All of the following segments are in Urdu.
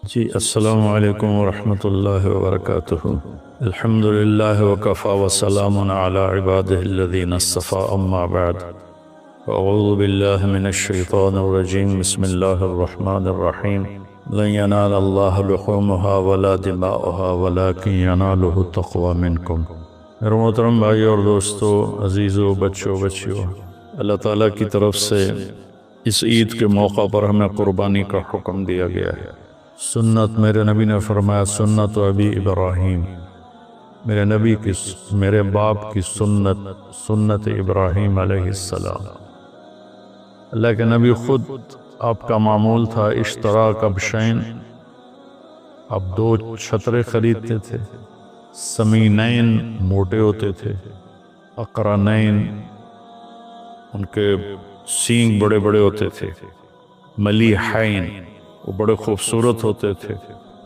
جی السلام علیکم ورحمۃ اللہ وبرکاتہ۔ الحمد للہ وکفا وسلام علی عبادہ الذین اصطفى، اما بعد اعوذ باللہ من الشیطان الرجیم، بسم اللہ الرحمن الرحیم۔ لن ینال اللہ لحومها ولا دماؤها ولکن ینالہ التقوی منکم۔ میرے محترم بھائی اور دوستو، عزیزو، بچوں بچیوں، اللہ تعالیٰ کی طرف سے اس عید کے موقع پر ہمیں قربانی کا حکم دیا گیا ہے۔ سنت، میرے نبی نے فرمایا سنت ابی ابراہیم، میرے نبی کی، میرے باپ کی سنت ابراہیم علیہ السلام۔ اللہ کے نبی خود، آپ کا معمول تھا اشتراک ابشین، آپ دو چھترے خریدتے تھے، سمینین موٹے ہوتے تھے، اقرنین ان کے سینگ بڑے بڑے ہوتے تھے، ملیحین وہ بڑے خوبصورت ہوتے تھے،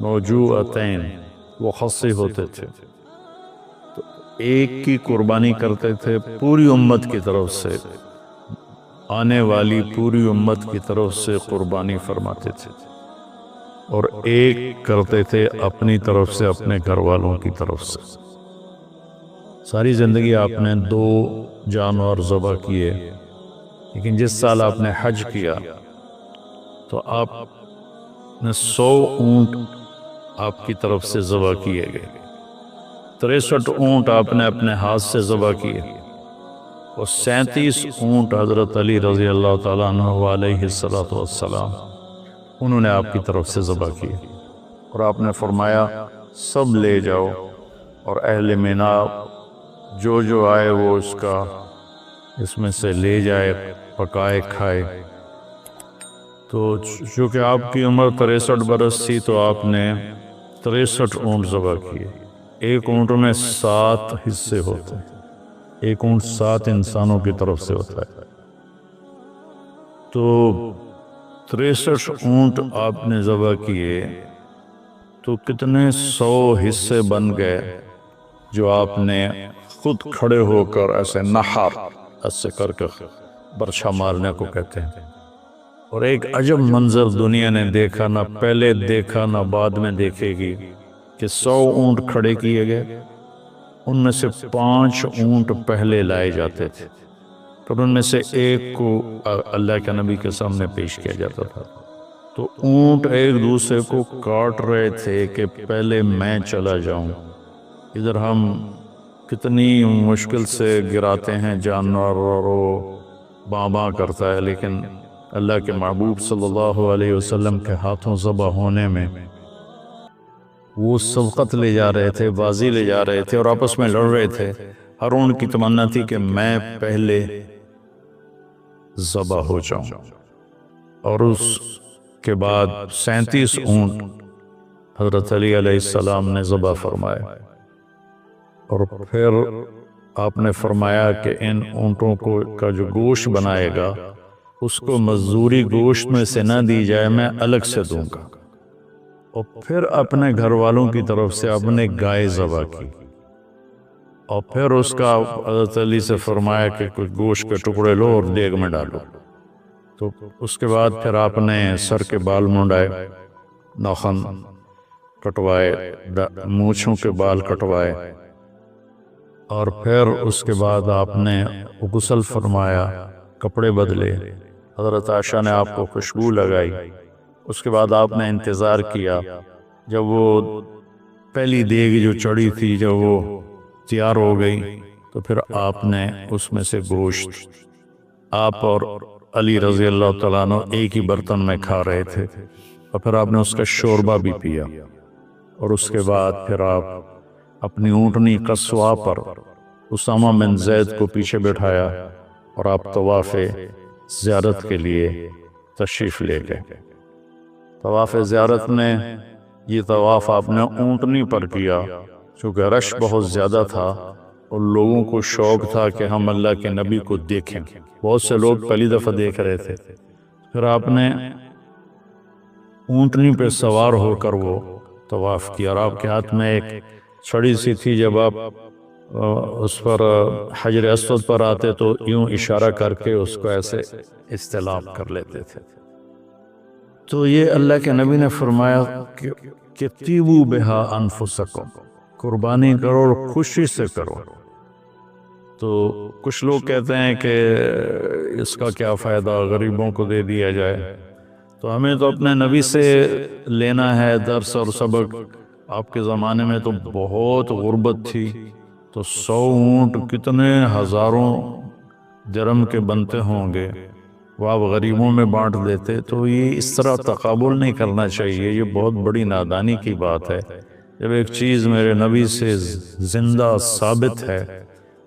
موجوعتین وہ خصی ہوتے تھے۔ تو ایک کی قربانی کرتے تھے پوری امت کی طرف سے، آنے والی پوری امت کی طرف سے قربانی فرماتے تھے، اور ایک کرتے تھے اپنی طرف سے، اپنے گھر والوں کی طرف سے۔ ساری زندگی آپ نے 2 جانور ذبح کیے، لیکن جس سال آپ نے حج کیا تو آپ نے 100 اونٹ آپ کی طرف سے ذبح کیے گئے، 63 اونٹ آپ نے اپنے ہاتھ سے ذبح کیے، اور 37 اونٹ حضرت علی رضی اللہ تعالیٰ عنہ علیہ السلام انہوں نے آپ کی طرف سے ذبح کیے، اور آپ نے فرمایا سب لے جاؤ، اور اہل مینا جو جو آئے وہ اس میں سے لے جائے، پکائے کھائے۔ تو چونکہ آپ کی عمر 63 برس تھی تو آپ نے 63 اونٹ ذبح کیے۔ ایک اونٹ میں 7 حصے ہوتے ہیں، ایک اونٹ 7 انسانوں کی طرف سے ہوتا ہے۔ تو 63 اونٹ آپ نے ذبح کیے تو کتنے 100 حصے بن گئے، جو آپ نے خود کھڑے ہو کر ایسے نحر ایسے کر کے برچھا مارنے کو کہتے ہیں۔ اور ایک عجب منظر دنیا نے دیکھا، نہ پہلے دیکھا نہ بعد میں دیکھے گی، کہ 100 اونٹ کھڑے کیے گئے، ان میں سے 5 اونٹ پہلے لائے جاتے تھے، پھر ان میں سے ایک کو اللہ کے نبی کے سامنے پیش کیا جاتا تھا۔ تو اونٹ ایک دوسرے کو کاٹ رہے تھے کہ پہلے میں چلا جاؤں۔ ادھر ہم کتنی مشکل سے گراتے ہیں جانور، اور وہ باں باں کرتا ہے، لیکن اللہ کے محبوب صلی اللہ علیہ وسلم کے ہاتھوں ذبح ہونے میں وہ سبقت لے جا رہے تھے، بازی لے جا رہے تھے، اور آپس میں لڑ رہے تھے۔ ہر ان کی تمنا تھی کہ میں پہلے ذبح ہو جاؤں، اور اس کے بعد 37 اونٹ حضرت علی علیہ السلام نے ذبح فرمائے، اور پھر آپ نے فرمایا کہ ان اونٹوں کا جو گوشت بنائے گا اس کو مزدوری گوشت میں سے نہ دی جائے، میں الگ سے دوں گا۔ اور پھر اپنے گھر والوں کی طرف سے اپنے گائے ذبح کی، اور پھر اس کا حضرت علی سے فرمایا کہ کچھ گوشت کے ٹکڑے لو اور دیگ میں ڈالو۔ تو اس کے بعد پھر آپ نے سر کے بال منڈائے، ناخن کٹوائے، مونچھوں کے بال کٹوائے، اور پھر اس کے بعد آپ نے غسل فرمایا، کپڑے بدلے، حضرت عائشہ نے آپ کو خوشبو لگائی۔ اس کے بعد آپ نے انتظار کیا، جب وہ پہلی دیگ جو چڑھی تھی جب وہ تیار ہو گئی، تو پھر آپ نے اس میں سے گوشت، آپ اور علی رضی اللہ تعالیٰ عنہ ایک ہی برتن میں کھا رہے تھے، اور پھر آپ نے اس کا شوربہ بھی پیا، اور اس کے بعد پھر آپ اپنی اونٹنی قصواء پر اسامہ بن زید کو پیچھے بٹھایا، اور آپ طواف زیارت کے لیے تشریف لے گئے۔ طواف زیارت میں یہ طواف آپ نے اونٹنی پر کیا، چونکہ رش بہت زیادہ تھا اور لوگوں کو شوق تھا کہ ہم اللہ کے نبی کو دیکھیں، بہت سے لوگ پہلی دفعہ دیکھ رہے تھے۔ پھر آپ نے اونٹنی پہ سوار ہو کر وہ طواف کیا، اور آپ کے ہاتھ میں ایک چھڑی سی تھی، جب آپ اس پر حجر اسود پر آتے تو یوں اشارہ کر کے اس کو ایسے استلام کر لیتے تھے۔ تو یہ اللہ کے نبی نے فرمایا کہ تیبو بہا انفسکم، قربانی کرو اور خوشی سے کرو۔ تو کچھ لوگ کہتے ہیں کہ اس کا کیا فائدہ، غریبوں کو دے دیا جائے۔ تو ہمیں تو اپنے نبی سے لینا ہے درس اور سبق۔ آپ کے زمانے میں تو بہت غربت تھی، تو 100 اونٹ کتنے ہزاروں درم کے بنتے ہوں گے، وہ آپ غریبوں میں بانٹ دیتے۔ تو یہ اس طرح تقابل نہیں کرنا چاہیے، یہ بہت بڑی نادانی کی بات ہے۔ جب ایک چیز میرے نبی سے زندہ ثابت ہے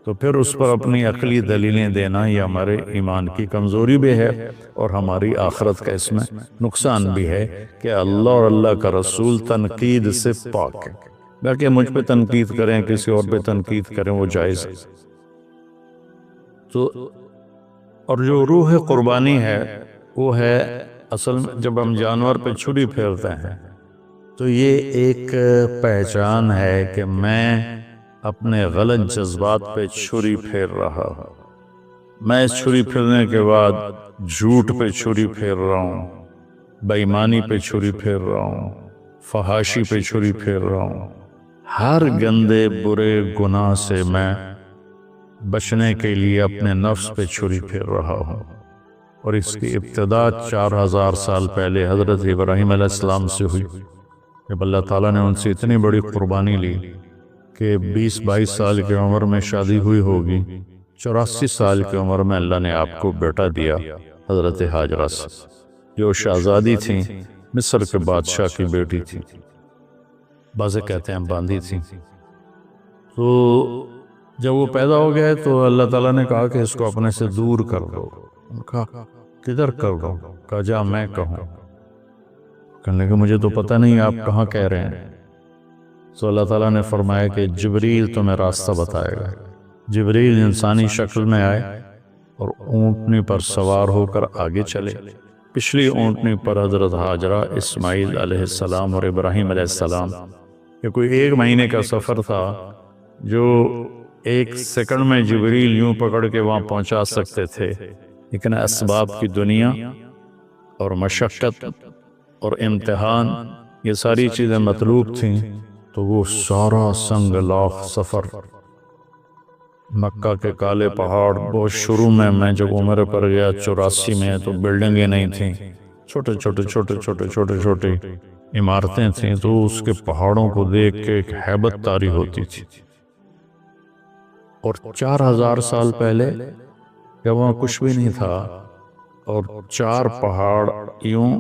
تو پھر اس پر اپنی عقلی دلیلیں دینا یہ ہمارے ایمان کی کمزوری بھی ہے، اور ہماری آخرت کا اس میں نقصان بھی ہے کہ اللہ اور اللہ کا رسول تنقید سے پاک ہے۔ باقی مجھ پہ تنقید کریں، کسی اور پہ تنقید کریں، وہ جائز ہے۔ تو اور جو روح قربانی ہے وہ ہے اصل میں جب ہم جانور پہ چھری پھیرتے ہیں تو یہ ایک پہچان ہے کہ میں اپنے غلط جذبات پہ چھری پھیر رہا ہوں۔ میں اس چھری پھیرنے کے بعد جھوٹ پہ چھری پھیر رہا ہوں، بے ایمانی پہ چھری پھیر رہا ہوں، فحاشی پہ چھری پھیر رہا ہوں۔ ہر گندے برے گناہ سے میں بچنے کے لیے اپنے نفس پہ چھری پھیر رہا ہوں۔ اور اس کی ابتدا 4000 سال پہلے حضرت ابراہیم علیہ السلام سے ہوئی، جب اللہ تعالیٰ نے ان سے اتنی بڑی قربانی لی کہ 20-22 سال کی عمر میں شادی ہوئی ہوگی، 84 سال کی عمر میں اللہ نے آپ کو بیٹا دیا حضرت ہاجرہ سے، جو شہزادی تھیں، مصر کے بادشاہ کی بیٹی تھی، بعض کہتے ہیں باندھی تھی۔ تو جب وہ پیدا ہو گئے تو اللہ تعالیٰ نے کہا کہ اس کو اپنے سے دور کر دو۔ کہا کدھر کر دو؟ کہا جا میں کہوں۔ کہنے لگے مجھے تو پتہ نہیں آپ کہاں کہہ رہے ہیں۔ تو اللہ تعالیٰ نے فرمایا کہ جبریل تمہیں راستہ بتائے گا۔ جبریل انسانی شکل میں آئے اور اونٹنی پر سوار ہو کر آگے چلے۔ پچھلی اونٹنی پر حضرت ہاجرہ، اسماعیل علیہ السلام اور ابراہیم علیہ السلام۔ یہ کوئی 1 مہینے کا سفر تھا جو 1 سیکنڈ میں جبریل یوں پکڑ کے وہاں پہنچا سکتے تھے، لیکن اسباب کی دنیا اور مشقت اور امتحان یہ ساری چیزیں مطلوب تھیں، تو وہ سارا سنگ لاخ سفر مکہ کے کالے پہاڑ، بہت شروع میں جب عمر پر گیا 84 میں، تو بلڈنگیں نہیں تھیں، چھوٹے عمارتیں تھیں، تو اس کے پہاڑوں کو دیکھ کے ایک ہیبت طاری ہوتی تھی۔ اور 4000 سال پہلے جب وہاں کچھ بھی نہیں تھا، اور 4 پہاڑ یوں،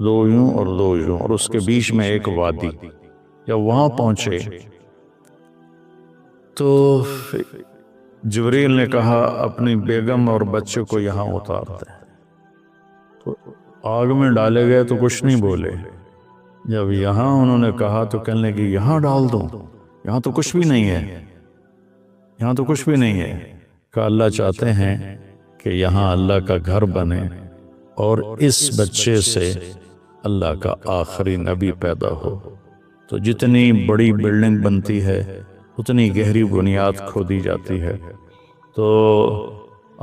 2 یوں اور 2 یوں، اور اس کے بیچ میں ایک وادی۔ جب وہاں پہنچے تو جبریل نے کہا اپنی بیگم اور بچے کو یہاں اتارتے ہیں۔ تو آگ میں ڈالے گئے تو کچھ نہیں بولے۔ جب یہاں انہوں نے کہا تو کہنے لگے یہاں ڈال دوں، یہاں تو کچھ بھی نہیں ہے، یہاں تو کچھ بھی نہیں ہے۔ کہ اللہ چاہتے ہیں کہ یہاں اللہ کا گھر بنے، اور اس بچے سے اللہ کا آخری نبی پیدا ہو۔ تو جتنی بڑی بلڈنگ بنتی ہے اتنی گہری بنیاد کھودی جاتی ہے۔ تو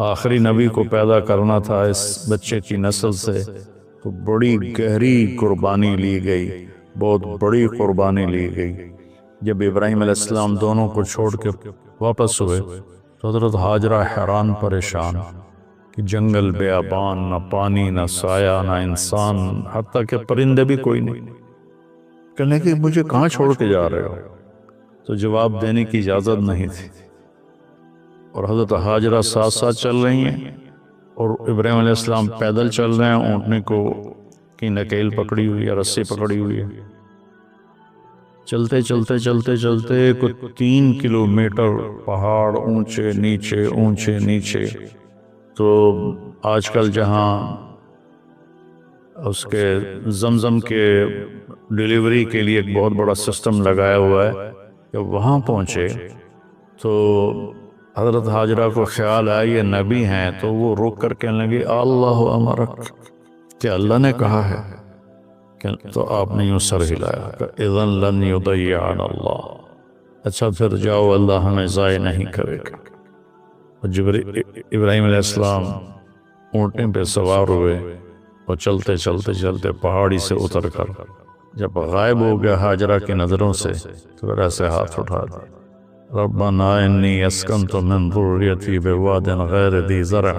آخری نبی کو پیدا کرنا تھا اس بچے کی نسل سے، تو بڑی گہری قربانی لی گئی، بہت بڑی قربانی لی گئی۔ جب ابراہیم علیہ السلام دونوں کو چھوڑ کے واپس ہوئے تو حضرت ہاجرہ حیران پریشان کہ جنگل بیابان، نہ پانی، نہ سایہ، نہ انسان، حتیٰ کہ پرندے بھی کوئی نہیں۔ کہنے کہ مجھے کہاں چھوڑ کے جا رہے ہو؟ تو جواب دینے کی اجازت نہیں تھی، اور حضرت ہاجرہ ساتھ ساتھ چل رہی ہیں، اور ابراہیم علیہ السلام پیدل چل رہے ہیں، اونٹنے کو کی نکیل پکڑی ہوئی ہے، رسی پکڑی ہوئی ہے۔ چلتے چلتے چلتے چلتے کچھ 3 کلومیٹر پہاڑ اونچے نیچے اونچے نیچے۔ تو آج کل جہاں اس کے زمزم کے ڈیلیوری کے لیے ایک بہت بڑا سسٹم لگایا ہوا ہے، جب وہاں پہنچے تو حضرت ہاجرہ کو خیال آیا یہ نبی ہیں، تو وہ رک کر کہنے لگے اللہ امرک، کہ اللہ نے کہا ہے؟ تو آپ نے یوں سر ہلایا کہ اذن لن یضیعنا اللہ، اچھا پھر جاؤ، اللہ ہمیں ضائع نہیں کرے گا۔ ابراہیم علیہ السلام اونٹنے پہ سوار ہوئے اور چلتے چلتے چلتے پہاڑی سے اتر کر جب غائب ہو گیا ہاجرہ کی نظروں سے تو پھر ایسے ہاتھ اٹھا دیا، ربنا انی اسکنت من ذریتی بواد غیر ذی زرع